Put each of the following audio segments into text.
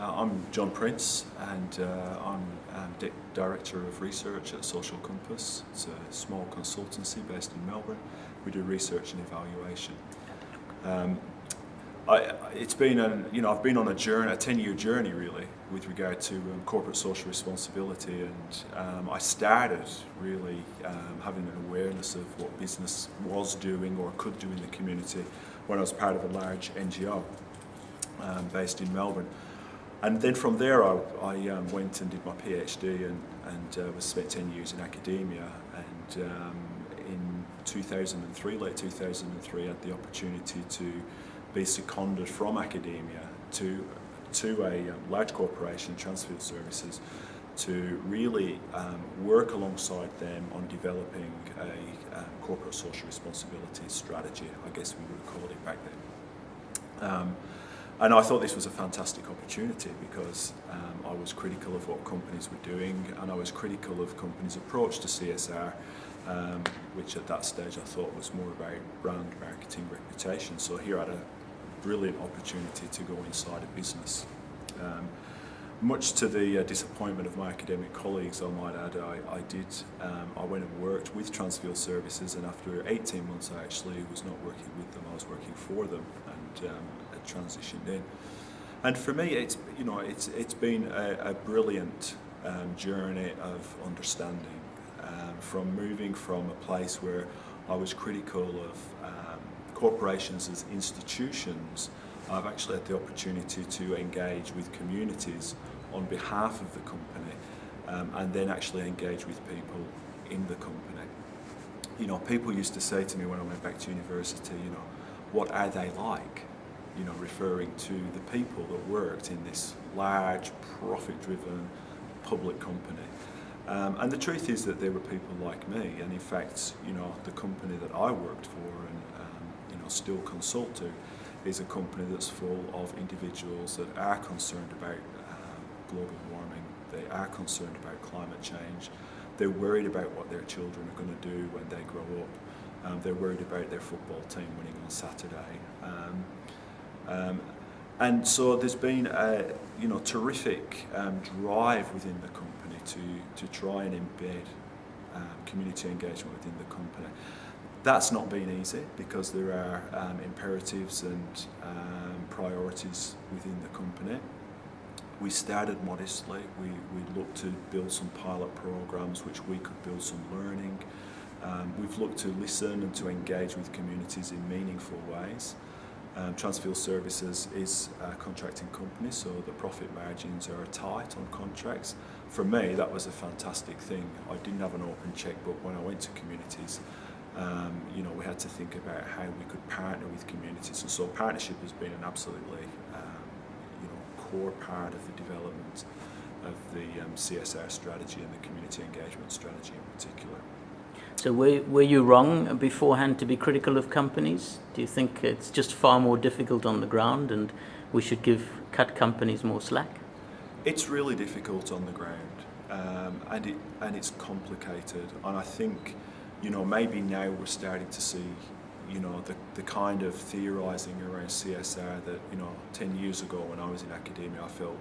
I'm John Prince, and I'm Director of Research at Social Compass. It's a small consultancy based in Melbourne. We do research and evaluation. It's been I've been on a 10-year journey really, with regard to corporate social responsibility, and I started really having an awareness of what business was doing or could do in the community when I was part of a large NGO based in Melbourne. And then from there I went and did my PhD and was spent 10 years in academia, and in 2003, late 2003, I had the opportunity to be seconded from academia to a large corporation, Transfield Services, to really work alongside them on developing a corporate social responsibility strategy, I guess we would call it back then. And I thought this was a fantastic opportunity because I was critical of what companies were doing, and I was critical of companies' approach to CSR, which at that stage I thought was more about brand, marketing, reputation. So here I had a brilliant opportunity to go inside a business. Much to the disappointment of my academic colleagues, I might add, I went and worked with Transfield Services, and after 18 months I actually was not working with them, I was working for them, and had transitioned in. And for me, it's been a brilliant journey of understanding, from moving from a place where I was critical of corporations as institutions. I've actually had the opportunity to engage with communities on behalf of the company, and then actually engage with people in the company. People used to say to me when I went back to university, what are they like? Referring to the people that worked in this large, profit-driven public company. And the truth is that there were people like me, and in fact, the company that I worked for and still consult to is a company that's full of individuals that are concerned about global warming. They are concerned about climate change. They're worried about what their children are going to do when they grow up. They're worried about their football team winning on Saturday. And so there's been a terrific drive within the company to try and embed community engagement within the company. That's not been easy because there are imperatives and priorities within the company. We started modestly. We looked to build some pilot programs which we could build some learning. We've looked to listen and to engage with communities in meaningful ways. Transfield Services is a contracting company, so the profit margins are tight on contracts. For me, that was a fantastic thing. I didn't have an open checkbook when I went to communities. We had to think about how we could partner with communities, and so partnership has been an absolutely core part of the development of the CSR strategy and the community engagement strategy in particular. So were you wrong beforehand to be critical of companies? Do you think it's just far more difficult on the ground and we should cut companies more slack? It's really difficult on the ground, and it's complicated, and I think maybe now we're starting to see the kind of theorising around CSR that 10 years ago when I was in academia I felt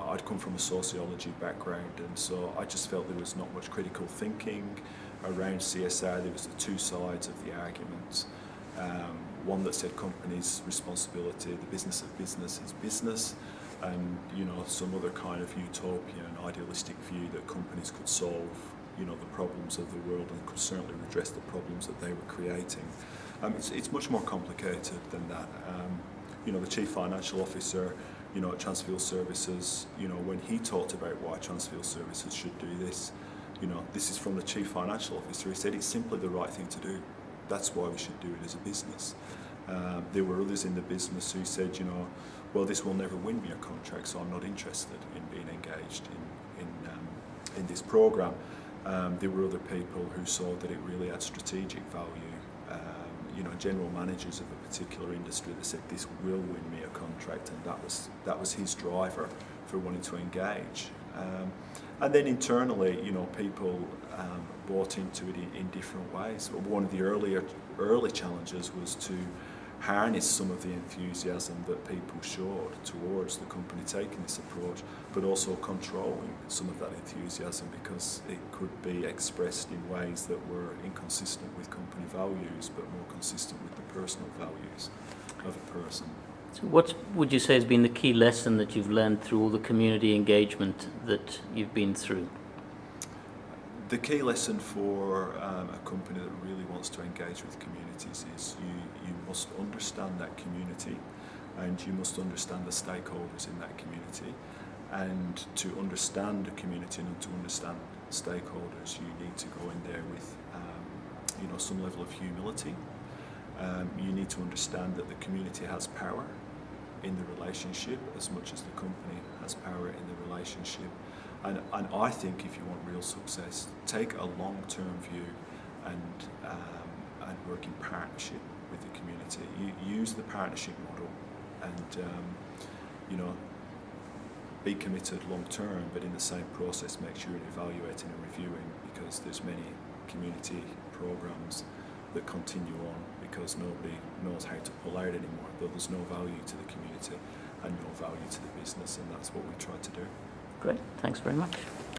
I'd come from a sociology background, and so I just felt there was not much critical thinking around CSR. There was the two sides of the argument. One that said companies' responsibility, the business of business is business, and some other kind of utopian, idealistic view that companies could solve the problems of the world and could certainly redress the problems that they were creating. It's much more complicated than that. The Chief Financial Officer at Transfield Services, when he talked about why Transfield Services should do this, this is from the Chief Financial Officer. He said it's simply the right thing to do. That's why we should do it as a business. There were others in the business who said, well, this will never win me a contract, so I'm not interested in being engaged in this program. There were other people who saw that it really had strategic value. General managers of a particular industry that said this will win me a contract, and that was his driver for wanting to engage. And then internally, people bought into it in different ways. One of the early challenges was to harness some of the enthusiasm that people showed towards the company taking this approach, but also controlling some of that enthusiasm because it could be expressed in ways that were inconsistent with company values, but more consistent with the personal values of a person. So what would you say has been the key lesson that you've learned through all the community engagement that you've been through? The key lesson for a company that really wants to engage with communities is you must understand that community, and you must understand the stakeholders in that community. And to understand the community and to understand stakeholders, you need to go in there with some level of humility. You need to understand that the community has power in the relationship as much as the company has power in the relationship. And I think if you want real success, take a long-term view and work in partnership with the community. You use the partnership model and be committed long-term, but in the same process make sure you're evaluating and reviewing, because there's many community programs that continue on because nobody knows how to pull out anymore. There's no value to the community and no value to the business, and that's what we try to do. Great, thanks very much.